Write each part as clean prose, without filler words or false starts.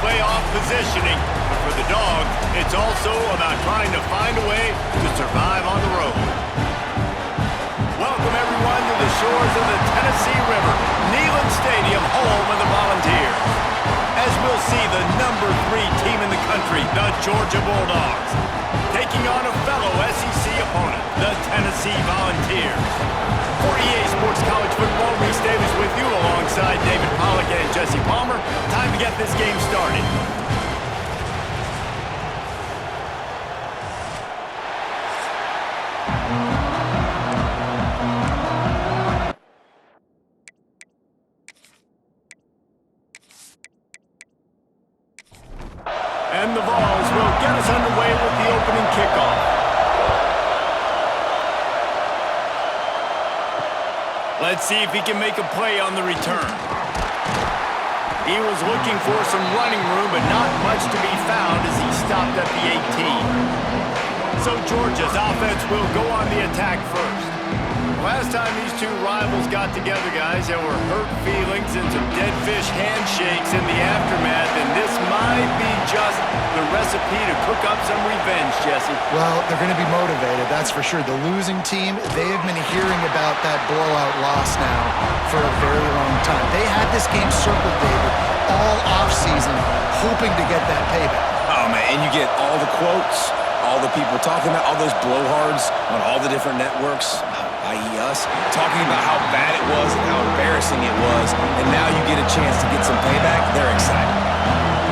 playoff positioning. But for the Dogs, it's also about trying to find a way to survive on the road. Welcome, everyone, to the shores of the Tennessee River, Neyland Stadium, home of the Volunteers. As we'll see the number 3 team in the country, the Georgia Bulldogs, taking on a fellow SEC opponent, the Tennessee Volunteers. For EA Sports College Football, Reese Davis with you alongside David Pollack and Jesse Palmer. Time to get this game started. And the Vols will get us underway with the opening kickoff. Let's see if he can make a play on the return. He was looking for some running room, but not much to be found as he stopped at the 18. So Georgia's offense will go on the attack first. Last time these two rivals got together, guys, there were hurt feelings and some dead fish handshakes in the aftermath, and this might be just the recipe to cook up some revenge, Jesse. Well, they're going to be motivated, that's for sure. The losing team, they have been hearing about that blowout loss now for a very long time. They had this game circled, David, all offseason, hoping to get that payback. Oh, man, and you get all the quotes, all the people talking about, all those blowhards on all the different networks, i.e. us, talking about how bad it was and how embarrassing it was, and now you get a chance to get some payback. They're excited.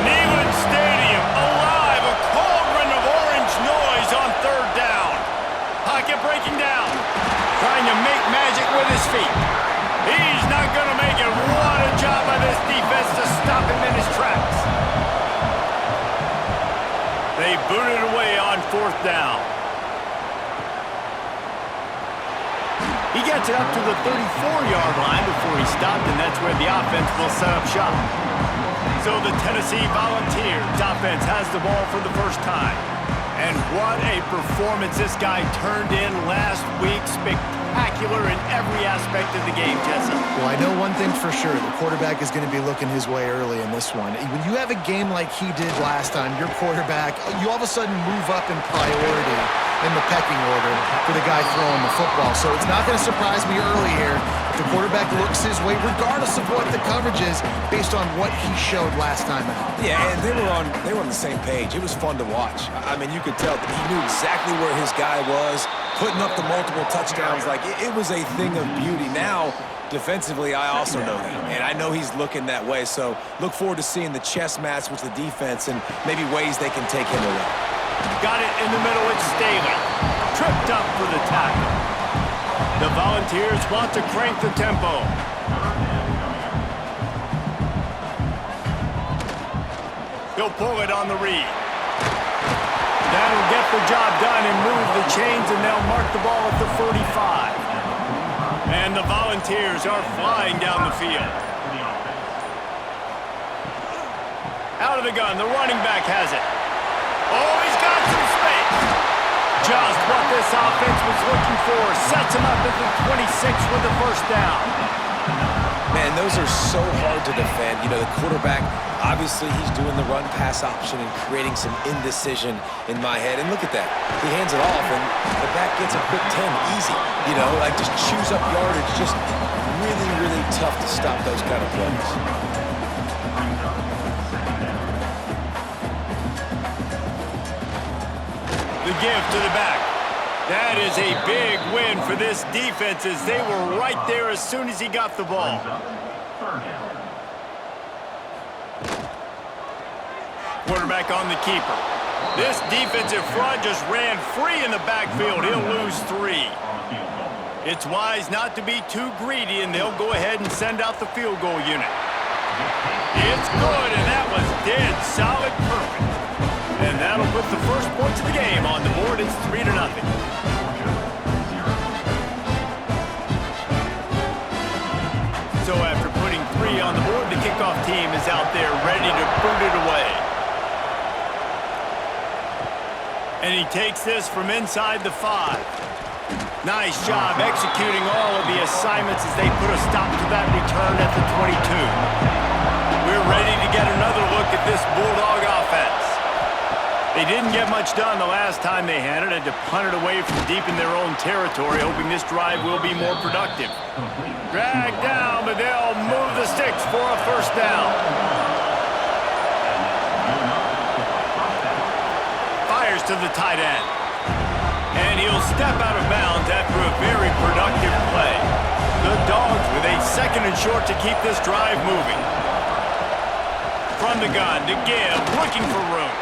Neyland Stadium alive, a cauldron of orange noise on third down. Pocket breaking down, trying to make magic with his feet. He's not going to make it. What a job by this defense to stop him in his tracks. They booted away on fourth down. He gets it up to the 34-yard line before he stopped, and that's where the offense will set up shop. So the Tennessee Volunteers offense has the ball for the first time. And what a performance this guy turned in last week. Spectacular in every aspect of the game, Jesse. Well, I know one thing for sure. The quarterback is going to be looking his way early in this one. When you have a game like he did last time, your quarterback, you all of a sudden move up in priority in the pecking order for the guy throwing the football. So it's not going to surprise me early here if the quarterback looks his way, regardless of what the coverage is, based on what he showed last time out. Yeah, and they were on the same page. It was fun to watch. I mean, you could tell that he knew exactly where his guy was, putting up the multiple touchdowns. Like, it was a thing of beauty. Now, defensively, I also know that, and I know he's looking that way. So look forward to seeing the chess match with the defense and maybe ways they can take him away. Got it in the middle, it's Staley. Tripped up for the tackle. The Volunteers want to crank the tempo. He'll pull it on the read. That'll get the job done and move the chains, and they'll mark the ball at the 45. And the Volunteers are flying down the field. Out of the gun, the running back has it. Oh, he's got some space. Just what this offense was looking for. Sets him up at the 26 with the first down. Man, those are so hard to defend. You know, the quarterback, obviously he's doing the run-pass option and creating some indecision in my head. And look at that. He hands it off, and the back gets a quick 10. Easy. You know, like just chews up yardage. Just really, really tough to stop those kind of plays. The give to the back. That is a big win for this defense as they were right there as soon as he got the ball. Quarterback on the keeper. This defensive front just ran free in the backfield. He'll lose 3. It's wise not to be too greedy, and they'll go ahead and send out the field goal unit. It's good, and that was dead solid perfect. And that'll put the first points of the game on the board. It's 3-0. So after putting 3 on the board, the kickoff team is out there ready to boot it away. And he takes this from inside the 5. Nice job executing all of the assignments as they put a stop to that return at the 22. We're ready to get another look at this Bulldog offense. They didn't get much done the last time they had it. Had to punt it away from deep in their own territory, hoping this drive will be more productive. Drag down, but they'll move the sticks for a first down. Fires to the tight end. And he'll step out of bounds after a very productive play. The Dogs with a second and short to keep this drive moving. From the gun to give, looking for room.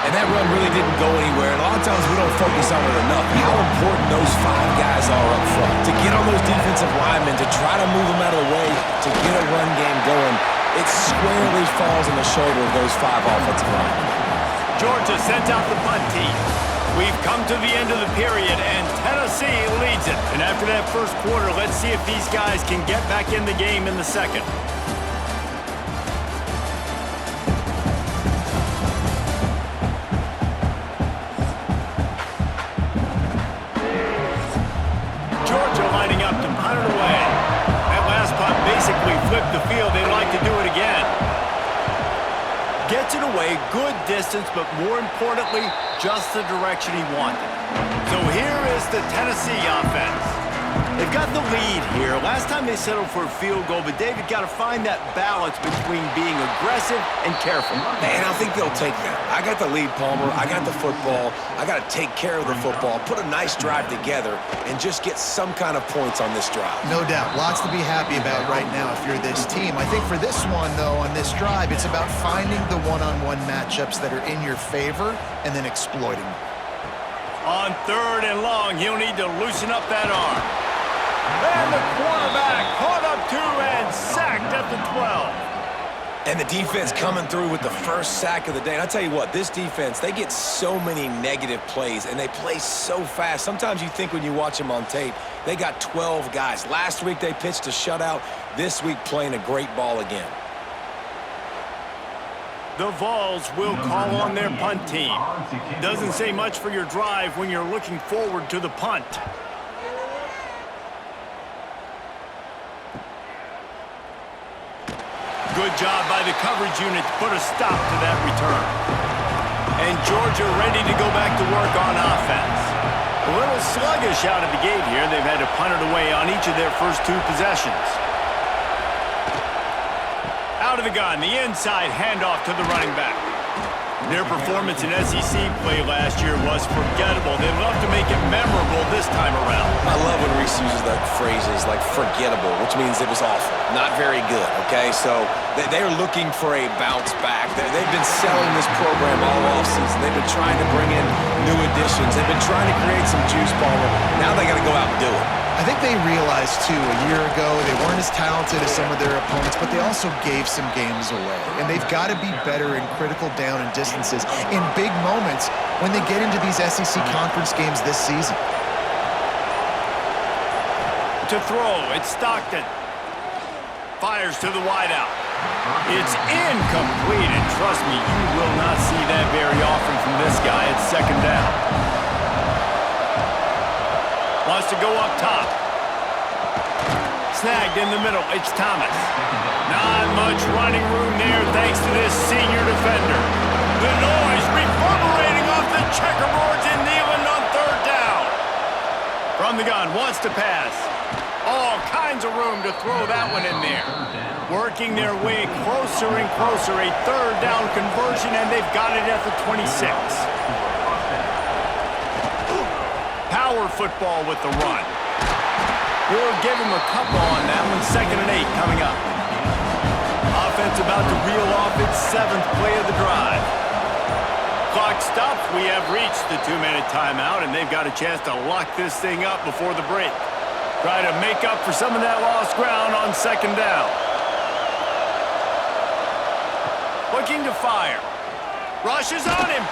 And that run really didn't go anywhere. And a lot of times we don't focus on it enough. How important those 5 guys are up front. To get on those defensive linemen, to try to move them out of the way, to get a run game going, it squarely falls on the shoulder of those 5 offensive linemen. Georgia sends out the punt team. We've come to the end of the period, and Tennessee leads it. And after that first quarter, let's see if these guys can get back in the game in the second. Georgia lining up to punt it away. That last punt basically flipped the field. They'd like to do it again. Gets it away, good distance, but more importantly, just the direction he wanted. So here is the Tennessee offense. They've got the lead here. Last time they settled for a field goal, but David got to find that balance between being aggressive and careful. And I think they'll take that. I got the lead, Palmer. I got the football. I got to take care of the football, put a nice drive together, and just get some kind of points on this drive. No doubt. Lots to be happy about right now if you're this team. I think for this one, though, on this drive, it's about finding the one-on-one matchups that are in your favor and then exploiting them. On 3rd and long, he'll need to loosen up that arm. And the quarterback caught up 2 and sacked at the 12. And the defense coming through with the first sack of the day. And I'll tell you what, this defense, they get so many negative plays, and they play so fast. Sometimes you think when you watch them on tape, they got 12 guys. Last week they pitched a shutout. This week playing a great ball again. The Vols will call on their punt team. Doesn't say much for your drive when you're looking forward to the punt. Good job by the coverage unit to put a stop to that return. And Georgia ready to go back to work on offense. A little sluggish out of the gate here. They've had to punt it away on each of their first 2 possessions. Out of the gun, the inside handoff to the running back. Their performance in SEC play last year was forgettable. They'd love to make it memorable this time around. I love when Reese uses the phrases like forgettable, which means it was awful, not very good, okay? So they're looking for a bounce back. They've been selling this program all offseason. They've been trying to bring in new additions. They've been trying to create some juice, Palmer. Now they got to go out and do it. I think they realized, too, a year ago they weren't as talented as some of their opponents, but they also gave some games away. And they've got to be better in critical down and distances in big moments when they get into these SEC conference games this season. To throw, it's Stockton. Fires to the wideout. It's incomplete, and trust me, you will not see that very often from this guy. It's 2nd down. Wants to go up top. Snagged in the middle. It's Thomas. Not much running room there thanks to this senior defender. The noise reverberating off the checkerboards in Neyland on 3rd down. From the gun, wants to pass. All kinds of room to throw that one in there. Working their way closer and closer. A 3rd down conversion, and they've got it at the 26. Power football with the run. We'll give him a couple on that one. 2nd and 8 coming up. Offense about to reel off its 7th play of the drive. Clock stops. We have reached the 2-minute timeout, and they've got a chance to lock this thing up before the break. Try to make up for some of that lost ground on 2nd down. Looking to fire. Rushes on him.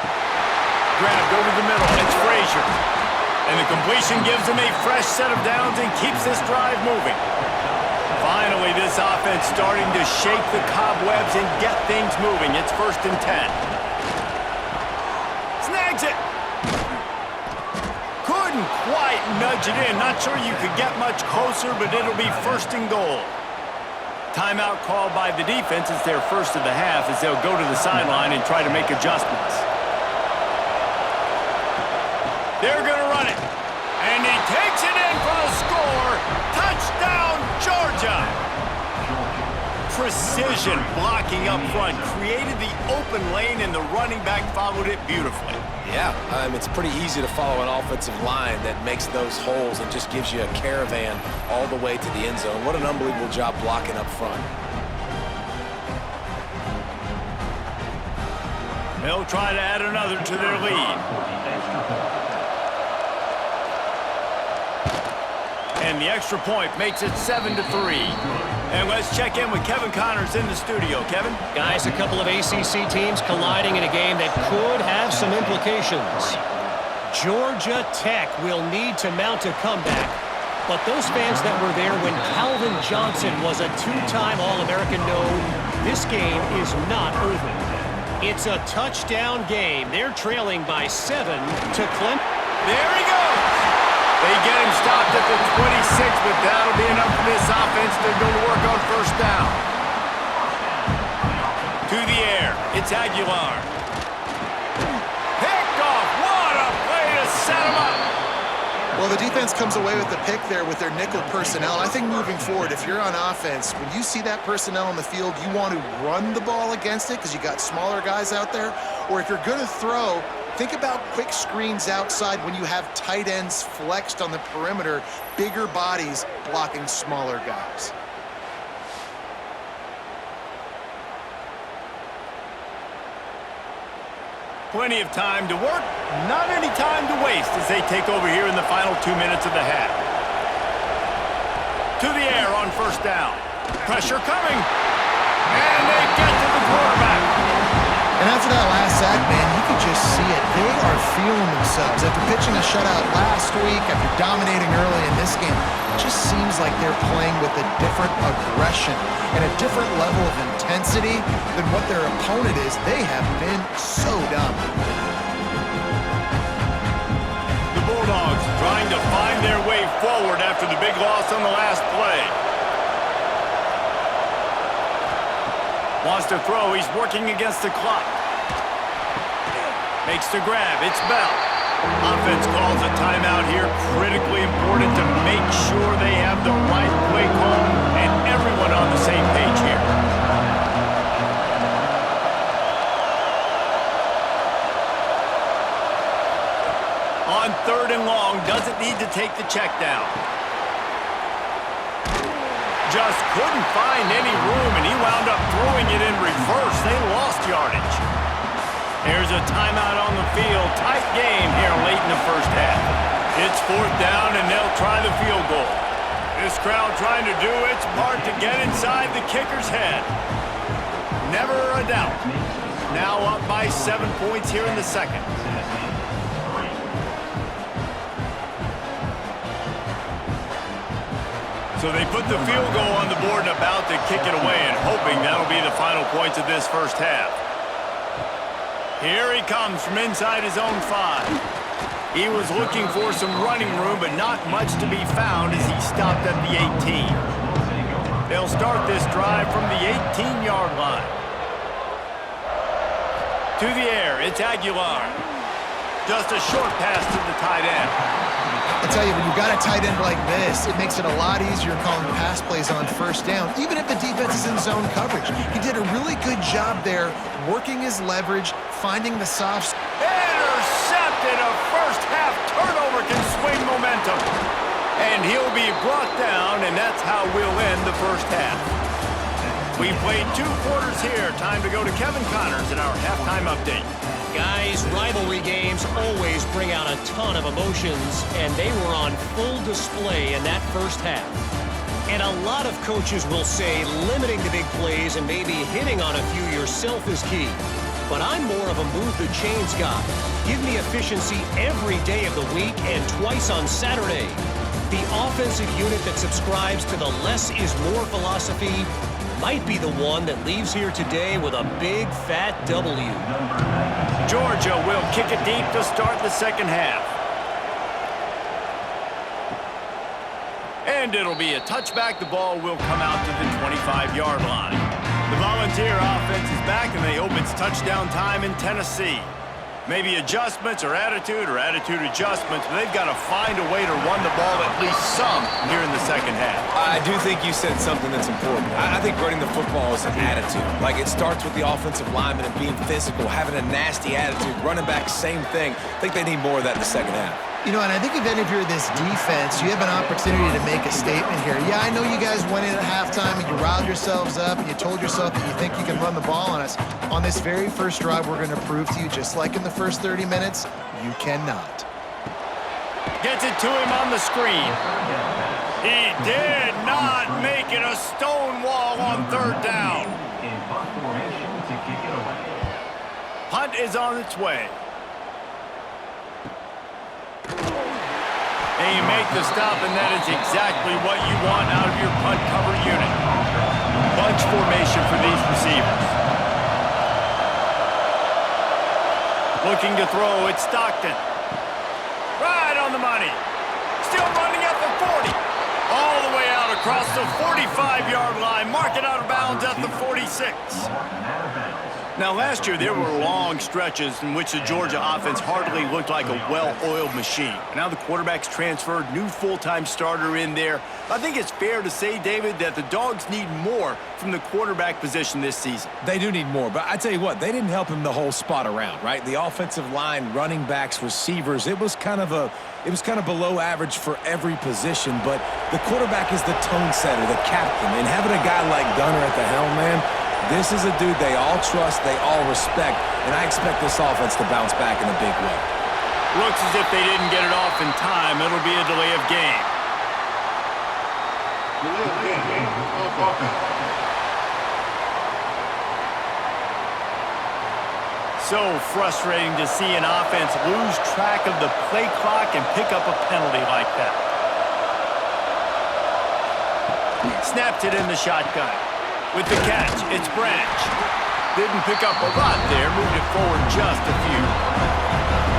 Grabbed over the middle. It's Frazier. And the completion gives him a fresh set of downs and keeps this drive moving. Finally, this offense starting to shake the cobwebs and get things moving. It's 1st and 10. Snags it. Couldn't quite nudge it in. Not sure you could get much closer, but it'll be 1st and goal. Timeout called by the defense. It's their first of the half as they'll go to the sideline and try to make adjustments. They're going to run it. And he takes it in for the score. Touchdown, Georgia. Precision blocking up front created the open lane, and the running back followed it beautifully. Yeah, it's pretty easy to follow an offensive line that makes those holes and just gives you a caravan all the way to the end zone. What an unbelievable job blocking up front. They'll try to add another to their lead. And the extra point makes it 7-3. And let's check in with Kevin Connors in the studio. Kevin? Guys, a couple of ACC teams colliding in a game that could have some implications. Georgia Tech will need to mount a comeback, but those fans that were there when Calvin Johnson was a two-time All-American know this game is not over. It's a touchdown game. They're trailing by 7 to Clemson. There he goes! They get him stopped at the 26, but that'll be enough for this offense to go to work on first down. To the air, it's Aguilar. Picked off, what a play to set him up. Well, the defense comes away with the pick there with their nickel personnel. I think moving forward, if you're on offense, when you see that personnel on the field, you want to run the ball against it because you got smaller guys out there. Or if you're going to throw, think about quick screens outside when you have tight ends flexed on the perimeter, bigger bodies blocking smaller guys. Plenty of time to work, not any time to waste as they take over here in the final 2 minutes of the half. To the air on first down. Pressure coming. And they get to the quarterback. And after that last sack, man, you could just see it. They are feeling themselves. After pitching a shutout last week, after dominating early in this game, it just seems like they're playing with a different aggression and a different level of intensity than what their opponent is. They have been so dominant. The Bulldogs trying to find their way forward after the big loss on the last play. Wants to throw, he's working against the clock. Makes the grab, it's Bell. Offense calls a timeout here, critically important to make sure they have the right play call and everyone on the same page here. On 3rd and long, doesn't need to take the check down. Just couldn't find any room, and he wound up throwing it in reverse. They lost yardage. There's a timeout on the field. Tight game here late in the first half. It's 4th down, and they'll try the field goal. This crowd trying to do its part to get inside the kicker's head. Never a doubt. Now up by 7 points here in the second. So they put the field goal on the board and about to kick it away and hoping that'll be the final points of this first half. Here he comes from inside his own 5. He was looking for some running room, but not much to be found as he stopped at the 18. They'll start this drive from the 18-yard line. To the air, it's Aguilar. Just a short pass to the tight end. I tell you, when you've got a tight end like this, it makes it a lot easier calling pass plays on first down, even if the defense is in zone coverage. He did a really good job there, working his leverage, finding the soft... Intercepted! A first-half turnover can swing momentum. And he'll be brought down, and that's how we'll end the first half. We played 2 quarters here. Time to go to Kevin Connors in our halftime update. Guys, rivalry games always bring out a ton of emotions, and they were on full display in that first half. And a lot of coaches will say limiting the big plays and maybe hitting on a few yourself is key. But I'm more of a move-the-chains guy. Give me efficiency every day of the week and twice on Saturday. The offensive unit that subscribes to the less is more philosophy might be the one that leaves here today with a big, fat W. Georgia will kick it deep to start the second half. And And it'll be a touchback. The ball will come out to the 25-yard line. The Volunteer offense is back, and they hope it's touchdown time in Tennessee. Maybe adjustments or attitude adjustments, but they've got to find a way to run the ball at least some here in the second half. I do think you said something that's important. I think running the football is an attitude. Like, it starts with the offensive lineman and being physical, having a nasty attitude. Running back, same thing. I think they need more of that in the second half. You know, and I think even if you're this defense, you have an opportunity to make a statement here. Yeah, I know you guys went in at halftime and you riled yourselves up and you told yourself that you think you can run the ball on us. On this very first drive, we're going to prove to you, just like in the first 30 minutes, you cannot. Gets it to him on the screen. He did not make it a stone wall on third down. Punt is on its way. And you make the stop, and that is exactly what you want out of your punt cover unit. Bunch formation for these receivers. Looking to throw, it's Stockton. Right on the money. Still running at the 40. All the way out across the 45-yard line. Mark it out of bounds at the 46. Now, last year, there were long stretches in which the Georgia offense hardly looked like a well-oiled machine. Now the quarterback's transferred, new full-time starter in there. I think it's fair to say, David, that the Dogs need more from the quarterback position this season. They do need more, but I tell you what, they didn't help him the whole spot around, right? The offensive line, running backs, receivers, it was kind of below average for every position, but the quarterback is the tone setter, the captain, and having a guy like Gunner at the helm, man, this is a dude they all trust, they all respect, and I expect this offense to bounce back in a big way. Looks as if they didn't get it off in time. It'll be a delay of game. So frustrating to see an offense lose track of the play clock and pick up a penalty like that. Snapped it in the shotgun. With the catch, it's Branch. Didn't pick up a lot there, moved it forward just a few.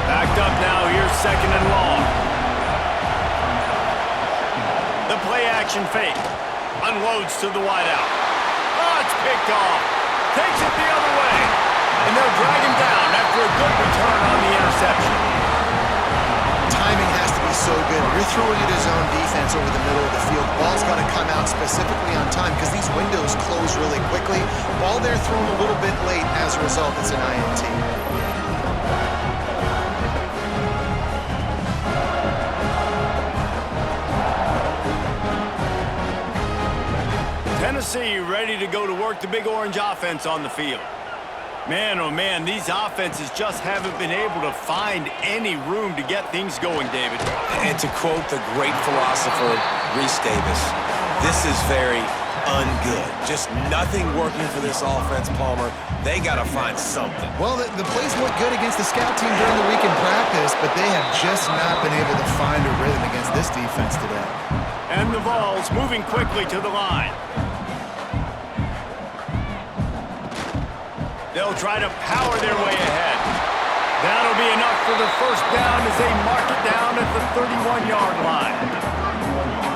Backed up now, here's second and long. The play action fake. Unloads to the wideout. Oh, it's picked off. Takes it the other way. And they'll drag him down after a good return on the interception. Timing has to be so good. You're throwing it his own defense over the middle of the field. Ball's got to come out specifically on time because these windows close really quickly. Ball there thrown a little bit late. As a result, it's an INT. Tennessee ready to go to work, the Big Orange offense on the field. Man, oh man, these offenses just haven't been able to find any room to get things going, David. And to quote the great philosopher, Reese Davis, this is very ungood. Just nothing working for this offense, Palmer. They got to find something. Well, the plays look good against the scout team during the week in practice, but they have just not been able to find a rhythm against this defense today. And the Vols moving quickly to the line. They'll try to power their way ahead. That'll be enough for the first down as they mark it down at the 31-yard line.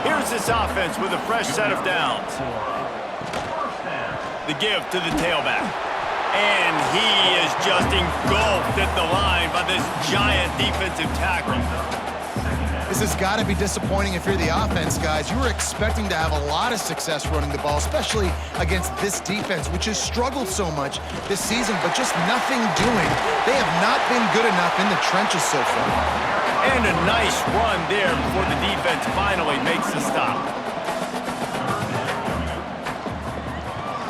Here's this offense with a fresh set of downs. The give to the tailback. And he is just engulfed at the line by this giant defensive tackle. This has got to be disappointing if you're the offense, guys. You were expecting to have a lot of success running the ball, especially against this defense, which has struggled so much this season, but just nothing doing. They have not been good enough in the trenches so far. And a nice run there before the defense finally makes the stop.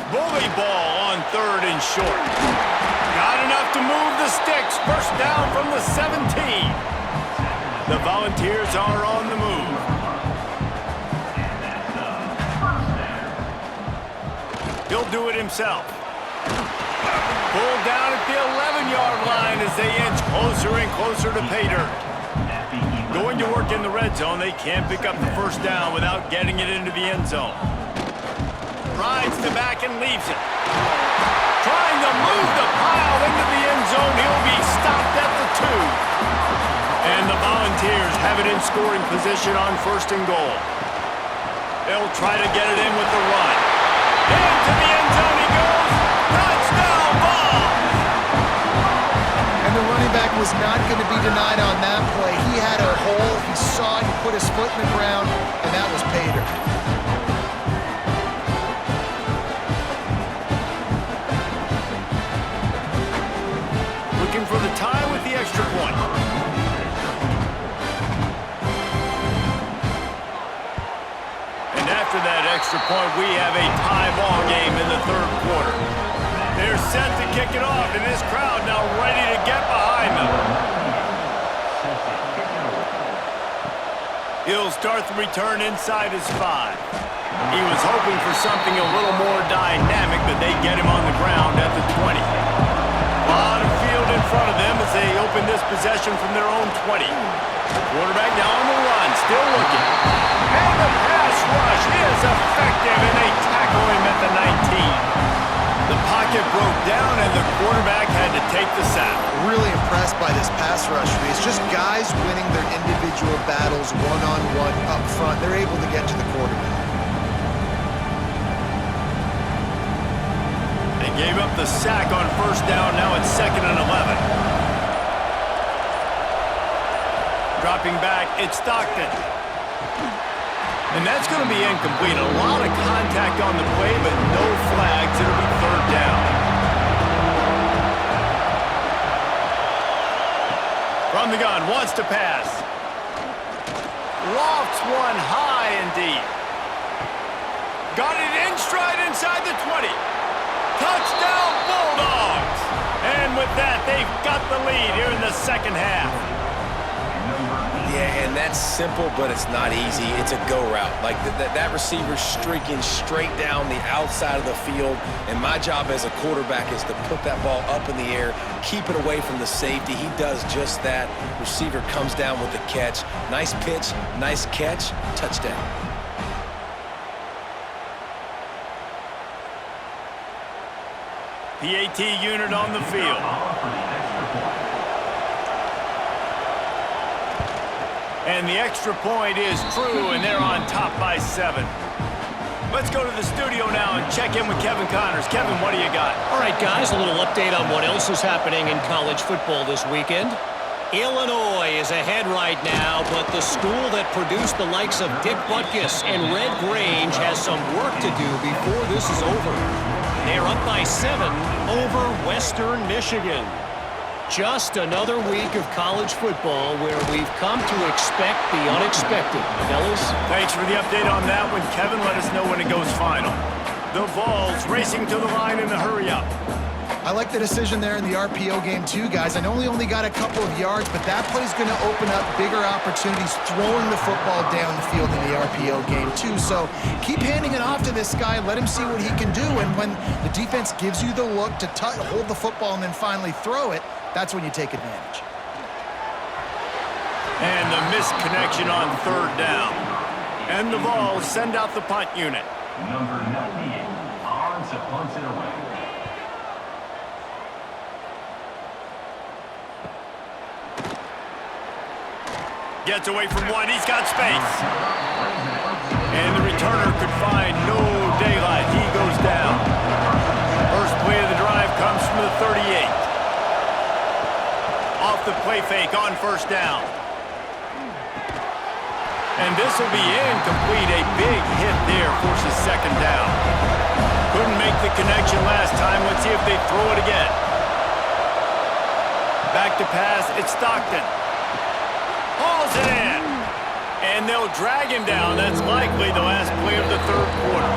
Bully ball on third and short. Not enough to move the sticks. First down from the 17. The Volunteers are on the move. He'll do it himself. Pulled down at the 11-yard line as they inch closer and closer to pay dirt. Going to work in the red zone, they can't pick up the first down without getting it into the end zone. Rides the back and leaves it. Trying to move the pile into the end zone. He'll be stopped at the 2. And the Volunteers have it in scoring position on first and goal. They'll try to get it in with the run. Into the end zone he goes. Touchdown ball! And the running back was not going to be denied on that play. He had a hole. He saw it. He put his foot in the ground, and that was pay dirt. Looking for the tie with the extra point. And after that extra point, we have a tie ball game in the third quarter. They're set to kick it off, and this crowd now ready to get behind them. He'll start the return inside his 5. He was hoping for something a little more dynamic, but they get him on the ground at the 20. A lot of field in front of them as they open this possession from their own 20. The quarterback now on the run, still looking. And the pass rush is effective, and they tackle him at the 19. The pocket broke down, and the quarterback had to take the sack. Really impressed by this pass rush, Reese. Just guys winning their individual battles one-on-one up front. They're able to get to the quarterback. They gave up the sack on first down. Now it's 2nd and 11. Dropping back, it's Stockton. And that's going to be incomplete. A lot of contact on the play, but no flags. It'll be 3rd down. From the gun, wants to pass. Lofts one high and deep. Got it in stride inside the 20. Touchdown, Bulldogs! And with that, they've got the lead here in the second half. Yeah, and that's simple, but it's not easy. It's a go route. Like that receiver's streaking straight down the outside of the field, and my job as a quarterback is to put that ball up in the air, keep it away from the safety. He does just that. Receiver comes down with the catch. Nice pitch, nice catch, touchdown. PAT unit on the field. And the extra point is true, and they're on top by 7. Let's go to the studio now and check in with Kevin Connors. Kevin, what do you got? All right, guys, a little update on what else is happening in college football this weekend. Illinois is ahead right now, but the school that produced the likes of Dick Butkus and Red Grange has some work to do before this is over. They're up by 7 over Western Michigan. Just another week of college football where we've come to expect the unexpected. Fellas? Thanks for the update on that one, Kevin. Let us know when it goes final. The Vols racing to the line in the hurry-up. I like the decision there in the RPO game too, guys. I know he only got a couple of yards, but that play's going to open up bigger opportunities throwing the football down the field in the RPO game too. So keep handing it off to this guy. Let him see what he can do. And when the defense gives you the look to hold the football and then finally throw it, that's when you take advantage. And the missed connection on 3rd down. And the Vols send out the punt unit. Number 98, Arns punts it away. Gets away from one. He's got space. And the returner could find no daylight. He goes down. First play of the drive comes from the 38. Off the play fake on first down. And this will be incomplete. A big hit there forces 2nd down. Couldn't make the connection last time. Let's see if they throw it again. Back to pass. It's Stockton. Hauls it in. And they'll drag him down. That's likely the last play of the 3rd quarter.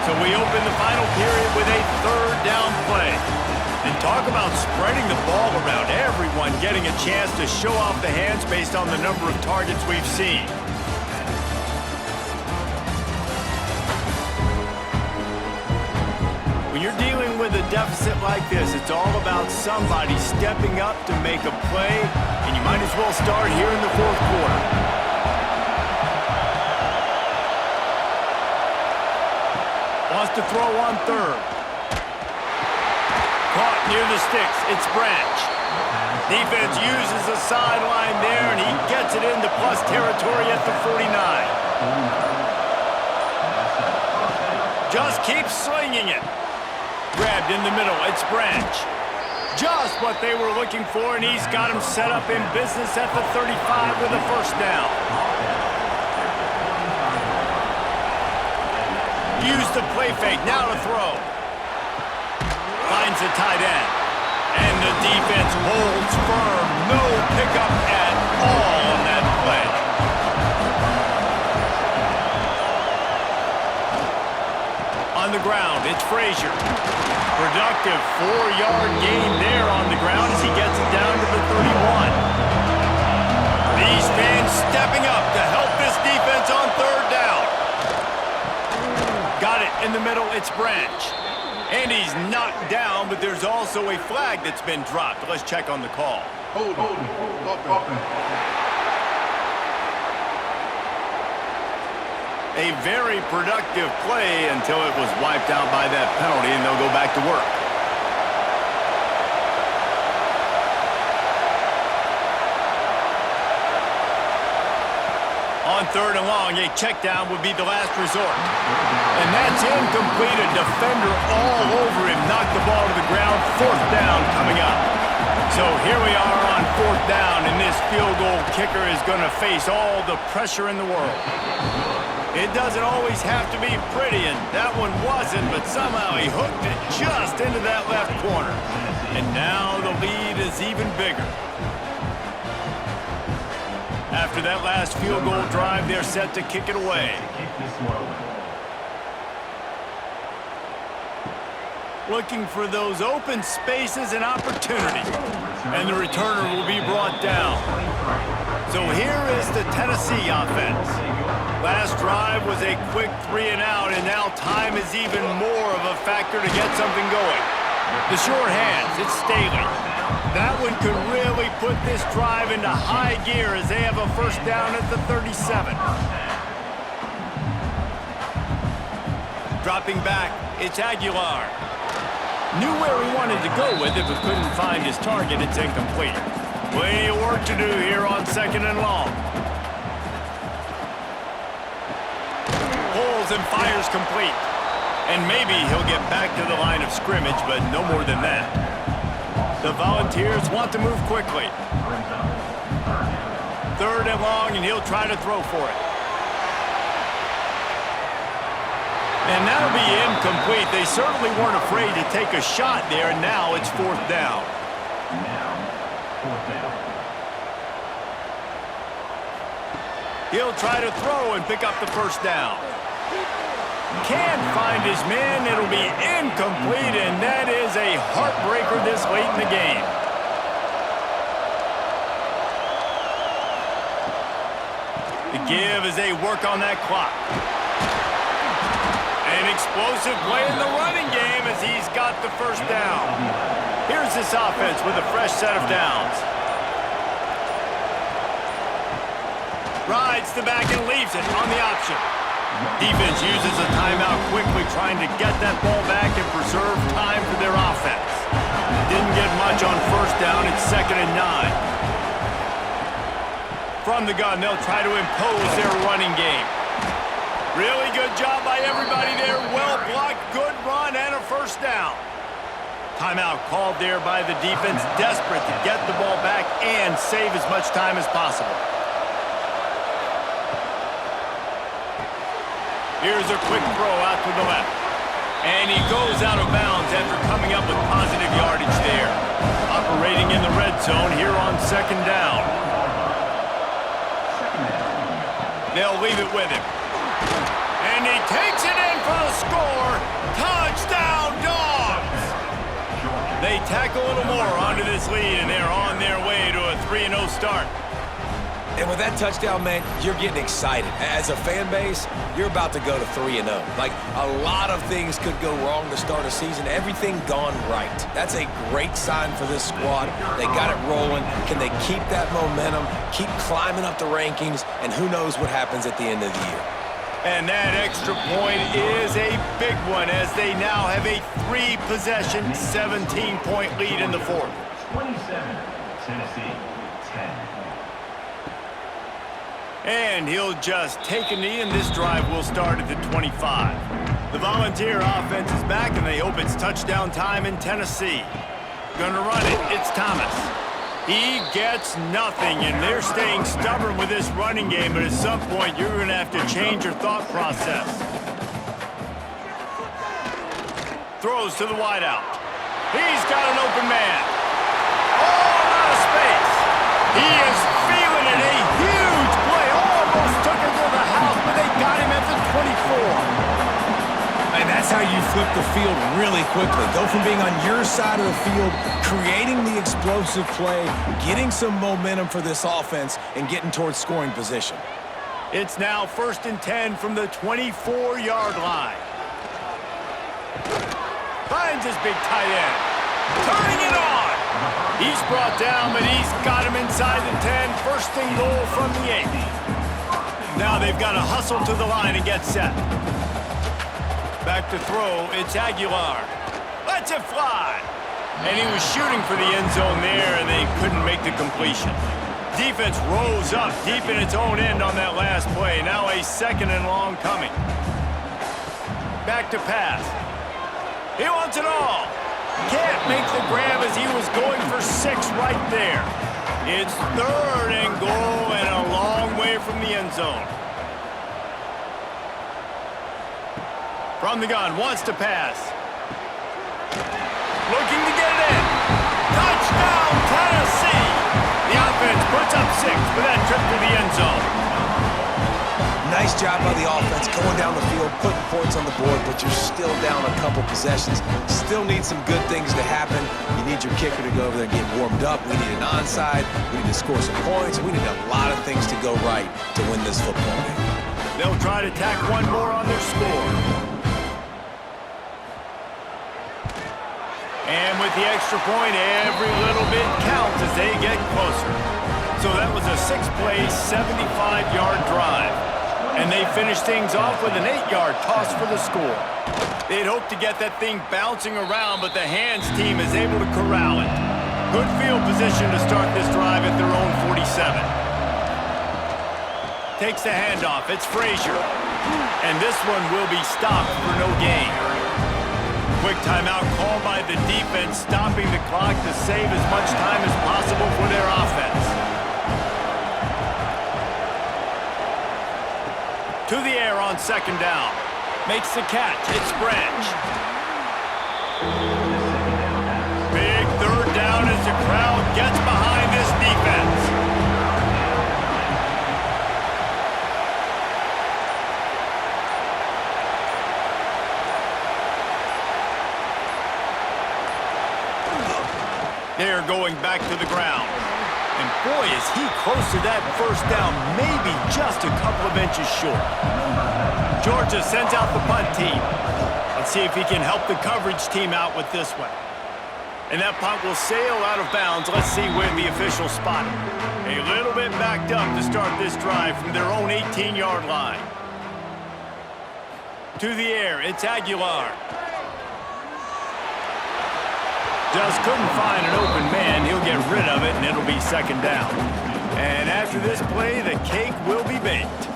So we open the final period with a 3rd down play. And talk about spreading the ball around. Everyone getting a chance to show off the hands based on the number of targets we've seen. When you're dealing with a deficit like this, it's all about somebody stepping up to make a play, and you might as well start here in the 4th quarter. Wants to throw on 3rd. Caught near the sticks. It's Branch. Defense uses the sideline there, and he gets it into plus territory at the 49. Just keeps slinging it. Grabbed in the middle. It's Branch. Just what they were looking for, and he's got him set up in business at the 35 with a first down. Use the play fake. Now to throw. Finds a tight end. And the defense holds firm. No pickup at all on that play. On the ground, it's Frazier. Productive 4-yard gain there on the ground as he gets it down to the 31. These fans stepping up to help this defense on third down. Got it in the middle, it's Branch. And he's knocked down, but there's also a flag that's been dropped. Let's check on the call. A very productive play until it was wiped out by that penalty, and they'll go back to work. On third and long, a check down would be the last resort. And that's incomplete. A defender all over him. Knocked the ball to the ground. Fourth down coming up. So here we are on fourth down, and this field goal kicker is going to face all the pressure in the world. It doesn't always have to be pretty, and that one wasn't, but somehow he hooked it just into that left corner. And now the lead is even bigger. After that last field goal drive, they're set to kick it away. Looking for those open spaces and opportunity. And the returner will be brought down. So here is the Tennessee offense. Last drive was a quick 3 and out, and now time is even more of a factor to get something going. The short hands, it's Staley. That one could really put this drive into high gear as they have a first down at the 37. Dropping back, it's Aguilar. Knew where he wanted to go with it, but couldn't find his target. It's incomplete. Plenty of work to do here on second and long. Pulls and fires complete. And maybe he'll get back to the line of scrimmage, but no more than that. The Volunteers want to move quickly. Third and long, and he'll try to throw for it. And that'll be incomplete. They certainly weren't afraid to take a shot there, and now it's fourth down. He'll try to throw and pick up the first down. Can't find his man. It'll be incomplete, and that is a heartbreaker this late in the game. The give as they work on that clock. An explosive play in the running game as he's got the first down. Here's this offense with a fresh set of downs. Rides the back and leaves it on the option. Defense uses a timeout quickly, trying to get that ball back and preserve time for their offense. Didn't get much on first down. It's 2nd and 9. From the gun, they'll try to impose their running game. Really good job by everybody there. Well blocked, good run, and a first down. Timeout called there by the defense, desperate to get the ball back and save as much time as possible. Here's a quick throw out to the left. And he goes out of bounds after coming up with positive yardage there. Operating in the red zone here on 2nd down. They'll leave it with him. And he takes it in for the score. Touchdown, Dogs! They tack a little more onto this lead, and they're on their way to a 3-0 start. And with that touchdown, man, you're getting excited. As a fan base, you're about to go to 3-0. Like, a lot of things could go wrong to start a season. Everything gone right. That's a great sign for this squad. They got it rolling. Can they keep that momentum, keep climbing up the rankings, and who knows what happens at the end of the year. And that extra point is a big one as they now have a 3-possession, 17-point lead in the fourth. 27, Tennessee, 10. And he'll just take a knee, and this drive will start at the 25. The Volunteer offense is back, and they hope it's touchdown time in Tennessee. Gonna run it. It's Thomas. He gets nothing, and they're staying stubborn with this running game, but at some point, you're going to have to change your thought process. Throws to the wideout. He's got an open man. All out of space. He is feeling it. A huge play. Almost took him to the house, but they got him at the 24. And that's how you flip the field really quickly. Go from being on your side of the field, creating the explosive play, getting some momentum for this offense, and getting towards scoring position. It's now 1st and 10 from the 24-yard line. Finds his big tight end. Turning it on. He's brought down, but he's got him inside the 10. 1st and goal from the 8. Now they've got to hustle to the line and get set. Back to throw, it's Aguilar. Lets it fly. And he was shooting for the end zone there, and they couldn't make the completion. Defense rose up deep in its own end on that last play. Now a 2nd and long coming. Back to pass. He wants it all. Can't make the grab as he was going for 6 right there. It's 3rd and goal and a long way from the end zone. From the gun, wants to pass. Looking to get it in. Touchdown, Tennessee! The offense puts up 6 with that trip to the end zone. Nice job by the offense going down the field, putting points on the board, but you're still down a couple possessions. Still need some good things to happen. You need your kicker to go over there and get warmed up. We need an onside. We need to score some points. We need a lot of things to go right to win this football game. They'll try to tack one more on their score. And with the extra point, every little bit counts as they get closer. So that was a 6-play, 75-yard drive. And they finished things off with an 8-yard toss for the score. They'd hoped to get that thing bouncing around, but the hands team is able to corral it. Good field position to start this drive at their own 47. Takes the handoff. It's Frazier. And this one will be stopped for no gain. Quick timeout called by the defense, stopping the clock to save as much time as possible for their offense. To the air on 2nd down. Makes the catch. It's Branch. Big 3rd down as the crowd gets behind this defense. They're going back to the ground. And boy, is he close to that 1st down, maybe just a couple of inches short. Georgia sends out the punt team. Let's see if he can help the coverage team out with this one. And that punt will sail out of bounds. Let's see where the officials spot it. A little bit backed up to start this drive from their own 18-yard line. To the air, it's Aguilar. Just couldn't find an open man. He'll get rid of it, and it'll be 2nd down. And after this play, the cake will be baked.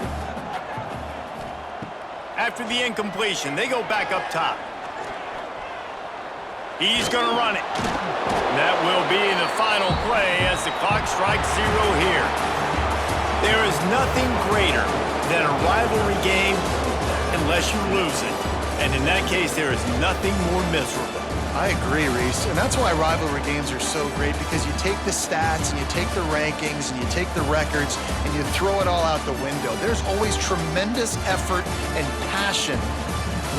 After the incompletion, they go back up top. He's going to run it. That will be the final play as the clock strikes 0 here. There is nothing greater than a rivalry game unless you lose it. And in that case, there is nothing more miserable. I agree, Reese. And that's why rivalry games are so great, because you take the stats and you take the rankings and you take the records and you throw it all out the window. There's always tremendous effort and passion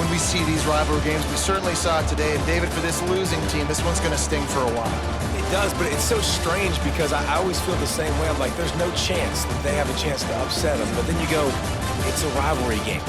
when we see these rivalry games. We certainly saw it today. And David, for this losing team, this one's going to sting for a while. It does, but it's so strange because I always feel the same way. I'm like, there's no chance that they have a chance to upset them. But then you go, it's a rivalry game.